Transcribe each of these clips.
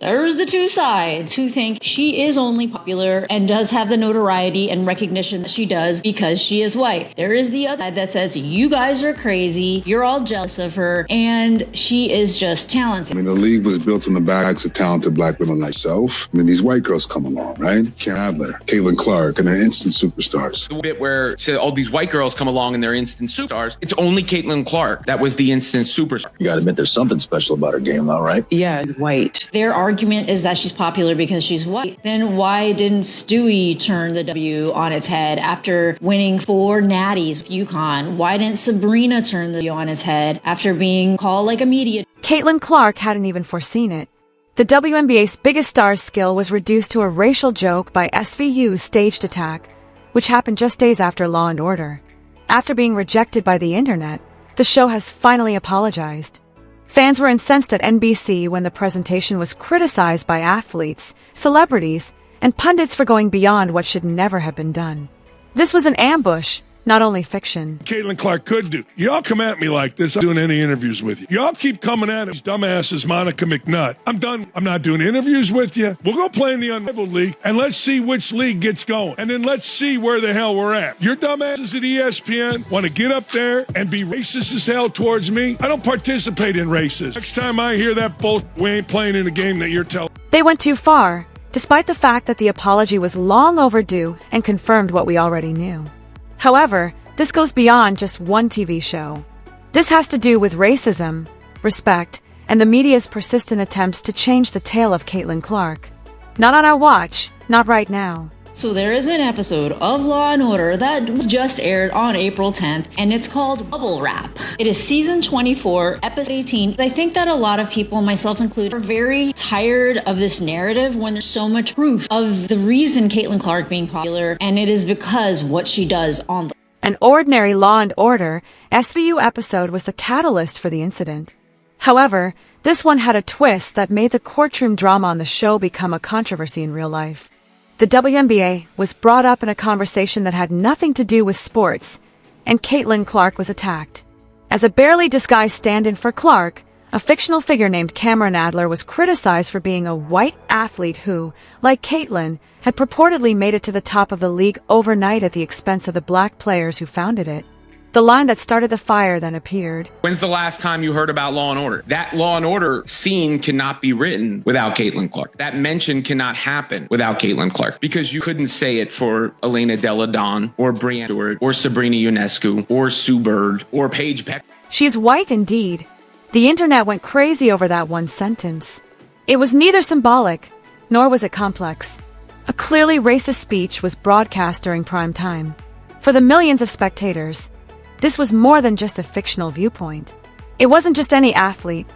There's the two sides who think she is only popular and does have the notoriety and recognition that she does because she is white. There is the other side that says you guys are crazy, you're all jealous of her, and she is just talented. I mean, the league was built on the backs of talented black women like yourself. I mean, these white girls come along, right? Karen Adler, Caitlin Clark, and they're instant superstars. The bit where all these white girls come along and they're instant superstars, it's only Caitlin Clark that was the instant superstar. You gotta admit there's something special about her game, though, right? Yeah, she's white. Their argument is that she's popular because she's white. Then why didn't Stewie turn the W on its head after winning 4 natties with UConn? Why didn't Sabrina turn the W on its head after being called like a media? Caitlin Clark hadn't even foreseen it. The WNBA's biggest star's skill was reduced to a racial joke by SVU's staged attack, which happened just days after Law & Order. After being rejected by the internet, the show has finally apologized. Fans were incensed at NBC when the presentation was criticized by athletes, celebrities, and pundits for going beyond what should never have been done. This was an ambush, not only fiction. Caitlin Clark could do. Y'all come at me like this, I'm doing any interviews with you. Y'all keep coming at these dumbasses, Monica McNutt. I'm done. I'm not doing interviews with you. We'll go play in the Unrivaled League, and let's see which league gets going. And then let's see where the hell we're at. Your dumbasses at ESPN want to get up there and be racist as hell towards me. I don't participate in racism. Next time I hear that bullshit, we ain't playing in the game that you're telling. They went too far, despite the fact that the apology was long overdue and confirmed what we already knew. However, this goes beyond just one TV show. This has to do with racism, respect, and the media's persistent attempts to change the tale of Caitlin Clark. Not on our watch, not right now. So there is an episode of Law & Order that was just aired on April 10th, and it's called Bubble Wrap. It is season 24, episode 18. I think that a lot of people, myself included, are very tired of this narrative when there's so much proof of the reason Caitlin Clark being popular, and it is because what she does on the... An ordinary Law & Order SVU episode was the catalyst for the incident. However, this one had a twist that made the courtroom drama on the show become a controversy in real life. The WNBA was brought up in a conversation that had nothing to do with sports, and Caitlin Clark was attacked. As a barely disguised stand-in for Clark, a fictional figure named Cameron Adler was criticized for being a white athlete who, like Caitlin, had purportedly made it to the top of the league overnight at the expense of the black players who founded it. The line that started the fire then appeared. When's the last time you heard about Law & Order? That Law & Order scene cannot be written without Caitlin Clark. That mention cannot happen without Caitlin Clark, because you couldn't say it for Elena Delle Donne or Brianna Stewart or Sabrina Ionescu or Sue Bird or Paige Beck. She's white indeed. The internet went crazy over that one sentence. It was neither symbolic, nor was it complex. A clearly racist speech was broadcast during prime time. For the millions of spectators, this was more than just a fictional viewpoint. It wasn't just any athlete.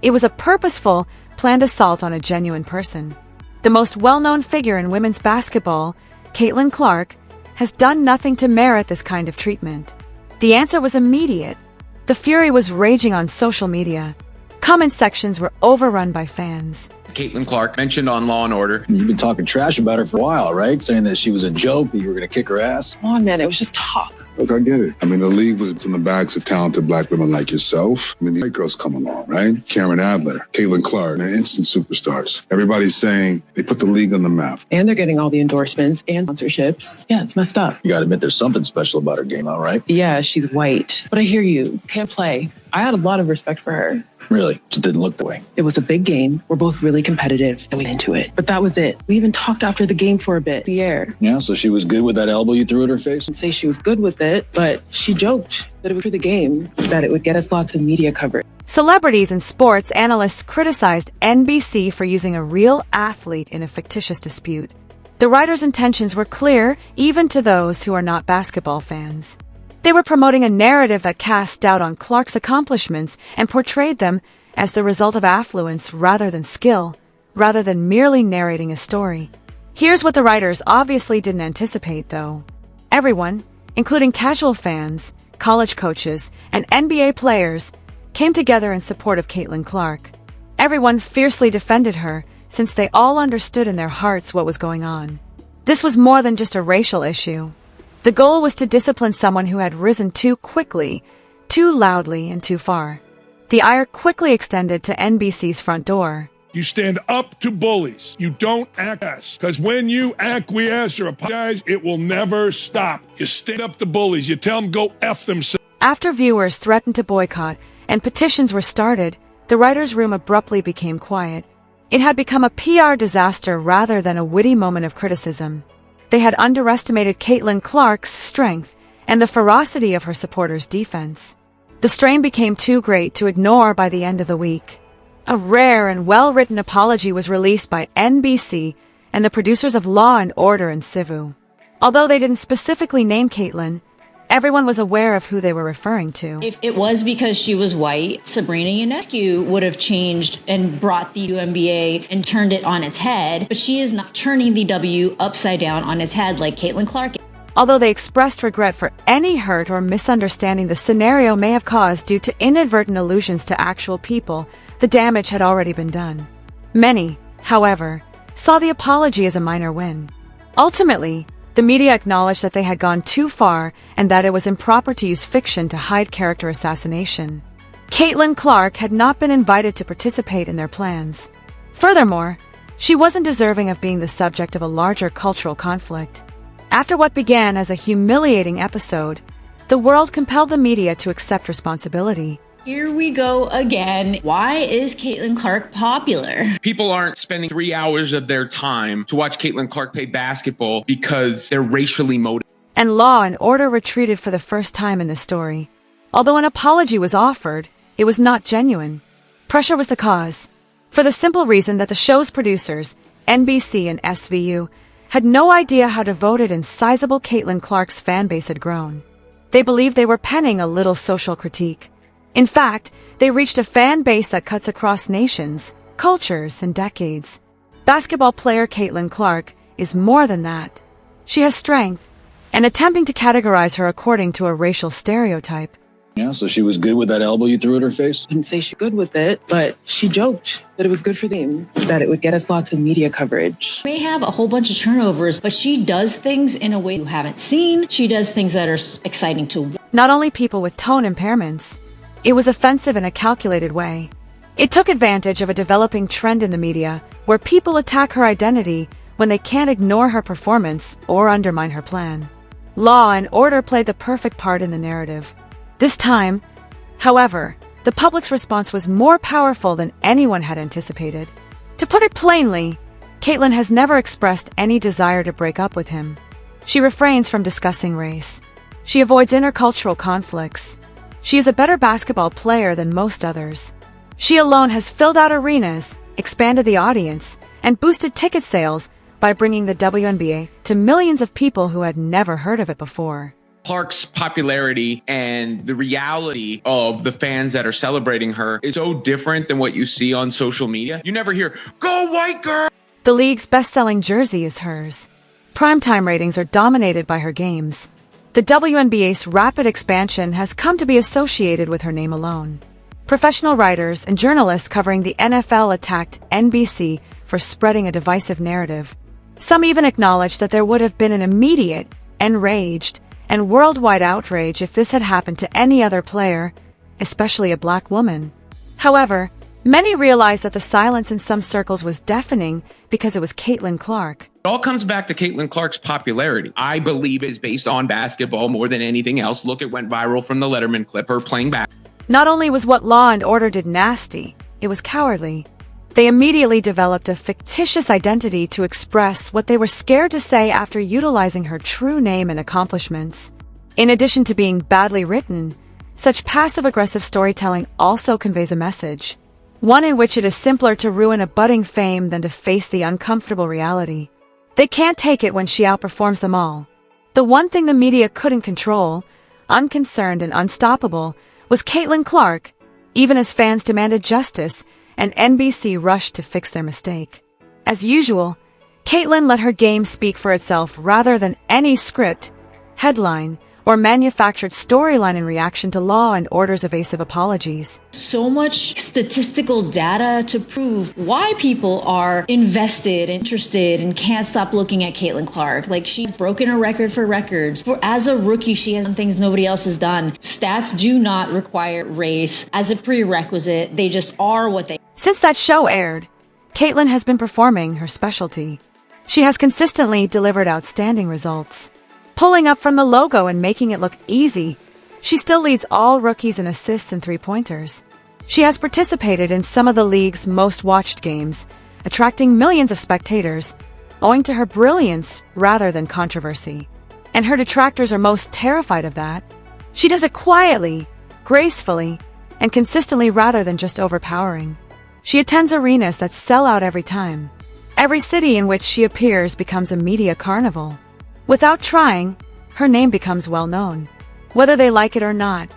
It was a purposeful, planned assault on a genuine person. The most well-known figure in women's basketball, Caitlin Clark, has done nothing to merit this kind of treatment. The answer was immediate. The fury was raging on social media. Comment sections were overrun by fans. Caitlin Clark mentioned on Law & Order. You've been talking trash about her for a while, right? Saying that she was a joke, that you were going to kick her ass. Come on, man, it was just talk. Look, I get it. I mean, the league was on the backs of talented black women like yourself. I mean, these white girls come along, right? Karen Adler, Caitlin Clark, they're instant superstars. Everybody's saying they put the league on the map. And they're getting all the endorsements and sponsorships. Yeah, it's messed up. You gotta admit there's something special about her game, though, right? Yeah, she's white. But I hear you. Can't play. I had a lot of respect for her. Really? Just didn't look that way. It was a big game. We're both really competitive and we went into it. But that was it. We even talked after the game for a bit. The air. Yeah, so she was good with that elbow you threw at her face? I'd say she was good with it, but she joked that it was for the game, that it would get us lots of media coverage. Celebrities and sports analysts criticized NBC for using a real athlete in a fictitious dispute. The writers' intentions were clear, even to those who are not basketball fans. They were promoting a narrative that cast doubt on Clark's accomplishments and portrayed them as the result of affluence rather than skill, rather than merely narrating a story. Here's what the writers obviously didn't anticipate, though. Everyone, including casual fans, college coaches, and NBA players, came together in support of Caitlin Clark. Everyone fiercely defended her, since they all understood in their hearts what was going on. This was more than just a racial issue. The goal was to discipline someone who had risen too quickly, too loudly, and too far. The ire quickly extended to NBC's front door. You stand up to bullies. You don't acquiesce. Because when you acquiesce or apologize, it will never stop. You stand up to bullies. You tell them go F themselves. After viewers threatened to boycott and petitions were started, the writer's room abruptly became quiet. It had become a PR disaster rather than a witty moment of criticism. They had underestimated Caitlin Clark's strength and the ferocity of her supporters' defense. The strain became too great to ignore by the end of the week. A rare and well-written apology was released by NBC and the producers of Law and Order and Civu. Although they didn't specifically name Caitlin, everyone was aware of who they were referring to. If it was because she was white, Sabrina Ionescu would have changed and brought the WNBA and turned it on its head, but she is not turning the W upside down on its head like Caitlin Clark. Although they expressed regret for any hurt or misunderstanding the scenario may have caused due to inadvertent allusions to actual people, the damage had already been done. Many, however, saw the apology as a minor win. Ultimately, the media acknowledged that they had gone too far and that it was improper to use fiction to hide character assassination. Caitlin Clark had not been invited to participate in their plans. Furthermore, she wasn't deserving of being the subject of a larger cultural conflict. After what began as a humiliating episode, the world compelled the media to accept responsibility. Here we go again. Why is Caitlin Clark popular? People aren't spending 3 hours of their time to watch Caitlin Clark play basketball because they're racially motivated. And Law and Order retreated for the first time in this story. Although an apology was offered, it was not genuine. Pressure was the cause, for the simple reason that the show's producers, NBC and SVU, had no idea how devoted and sizable Caitlin Clark's fanbase had grown. They believed they were penning a little social critique. In fact, they reached a fan base that cuts across nations, cultures, and decades. Basketball player Caitlin Clark is more than that. She has strength, and attempting to categorize her according to a racial stereotype. Yeah, so she was good with that elbow you threw at her face? I didn't say she's good with it, but she joked that it was good for the game, that it would get us lots of media coverage. May have a whole bunch of turnovers, but she does things in a way you haven't seen. She does things that are exciting to watch. Not only people with tone impairments, it was offensive in a calculated way. It took advantage of a developing trend in the media where people attack her identity when they can't ignore her performance or undermine her plan. Law and Order played the perfect part in the narrative. This time, however, the public's response was more powerful than anyone had anticipated. To put it plainly, Caitlin has never expressed any desire to break up with him. She refrains from discussing race. She avoids intercultural conflicts. She is a better basketball player than most others. She alone has filled out arenas, expanded the audience, and boosted ticket sales by bringing the WNBA to millions of people who had never heard of it before. Clark's popularity and the reality of the fans that are celebrating her is so different than what you see on social media. You never hear, "Go white girl!" The league's best-selling jersey is hers. Primetime ratings are dominated by her games. The WNBA's rapid expansion has come to be associated with her name alone. Professional writers and journalists covering the NFL attacked NBC for spreading a divisive narrative. Some even acknowledged that there would have been an immediate, enraged, and worldwide outrage if this had happened to any other player, especially a black woman. However, many realized that the silence in some circles was deafening because it was Caitlin Clark. It all comes back to Caitlin Clark's popularity. I believe it is based on basketball more than anything else. Look, it went viral from the Letterman clip, her playing back. Not only was what Law and Order did nasty, it was cowardly. They immediately developed a fictitious identity to express what they were scared to say after utilizing her true name and accomplishments. In addition to being badly written, such passive-aggressive storytelling also conveys a message, one in which it is simpler to ruin a budding fame than to face the uncomfortable reality. They can't take it when she outperforms them all. The one thing the media couldn't control, unconcerned and unstoppable, was Caitlin Clark, even as fans demanded justice and NBC rushed to fix their mistake. As usual, Caitlin let her game speak for itself rather than any script, headline, or manufactured storyline in reaction to Law and Order's evasive apologies. So much statistical data to prove why people are invested, interested, and can't stop looking at Caitlin Clark. Like, she's broken a record for records. As a rookie, she has done things nobody else has done. Stats do not require race as a prerequisite. They just are what they are. Since that show aired, Caitlyn has been performing her specialty. She has consistently delivered outstanding results. Pulling up from the logo and making it look easy, she still leads all rookies in assists and three-pointers. She has participated in some of the league's most watched games, attracting millions of spectators, owing to her brilliance rather than controversy. And her detractors are most terrified of that. She does it quietly, gracefully, and consistently rather than just overpowering. She attends arenas that sell out every time. Every city in which she appears becomes a media carnival. Without trying, her name becomes well known. Whether they like it or not,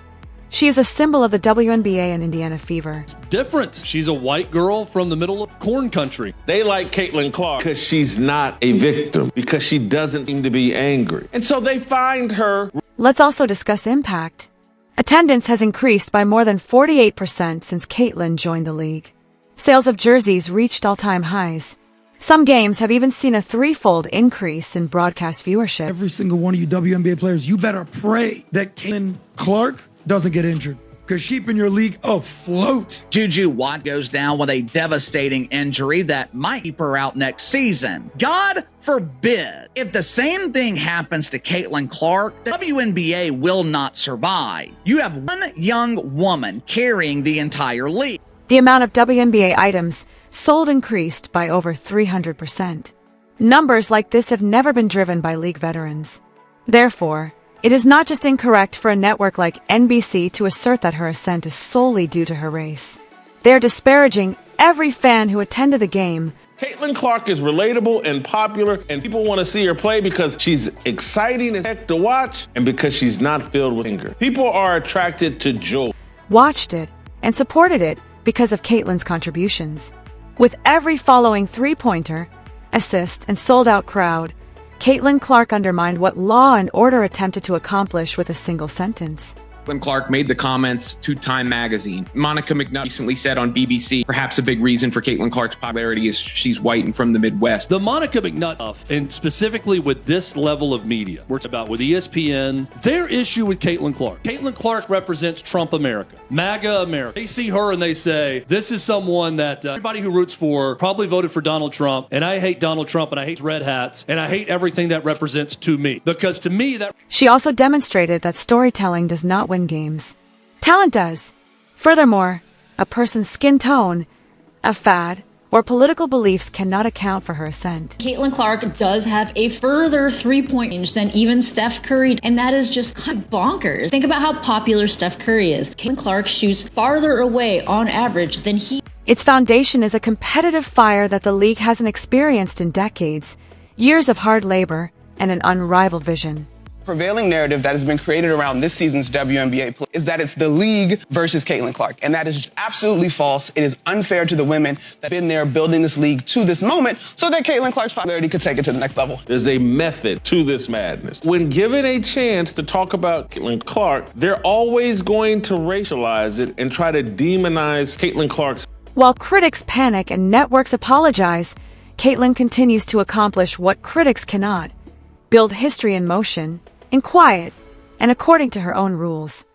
she is a symbol of the WNBA and Indiana Fever. Different. She's a white girl from the middle of corn country. They like Caitlin Clark because she's not a victim, because she doesn't seem to be angry. And so they find her. Let's also discuss impact. Attendance has increased by more than 48% since Caitlyn joined the league. Sales of jerseys reached all-time highs. Some games have even seen a threefold increase in broadcast viewership. Every single one of you WNBA players, you better pray that Caitlin Clark doesn't get injured, because she's keeping your league afloat. Juju Watt goes down with a devastating injury that might keep her out next season. God forbid. If the same thing happens to Caitlin Clark, the WNBA will not survive. You have one young woman carrying the entire league. The amount of WNBA items sold increased by over 300%. Numbers like this have never been driven by league veterans. Therefore, it is not just incorrect for a network like NBC to assert that her ascent is solely due to her race. They are disparaging every fan who attended the game. Caitlin Clark is relatable and popular, and people want to see her play because she's exciting as heck to watch and because she's not filled with anger. People are attracted to joy. Watched it and supported it because of Caitlyn's contributions. With every following three-pointer, assist, and sold-out crowd, Caitlin Clark undermined what Law and Order attempted to accomplish with a single sentence. Caitlin Clark made the comments to Time magazine. Monica McNutt recently said on BBC, perhaps a big reason for Caitlin Clark's popularity is she's white and from the Midwest. The Monica McNutt stuff, and specifically with this level of media, we're talking about with ESPN, their issue with Caitlin Clark. Caitlin Clark represents Trump America, MAGA America. They see her and they say, this is someone that everybody who roots for probably voted for Donald Trump, and I hate Donald Trump, and I hate red hats, and I hate everything that represents to me. Because to me, that... She also demonstrated that storytelling does not win games. Talent does. Furthermore, a person's skin tone, a fad, or political beliefs cannot account for her ascent. Caitlin Clark does have a further three-point range than even Steph Curry, and that is just kind of bonkers. Think about how popular Steph Curry is. Caitlin Clark shoots farther away on average than he. Its foundation is a competitive fire that the league hasn't experienced in decades, years of hard labor, and an unrivaled vision. Prevailing narrative that has been created around this season's WNBA is that it's the league versus Caitlin Clark, and that is just absolutely false. It is unfair to the women that have been there building this league to this moment so that Caitlin Clark's popularity could take it to the next level. There's a method to this madness. When given a chance to talk about Caitlin Clark, they're always going to racialize it and try to demonize Caitlin Clark's. While critics panic and networks apologize, Caitlin continues to accomplish what critics cannot: build history in motion, in quiet, and according to her own rules.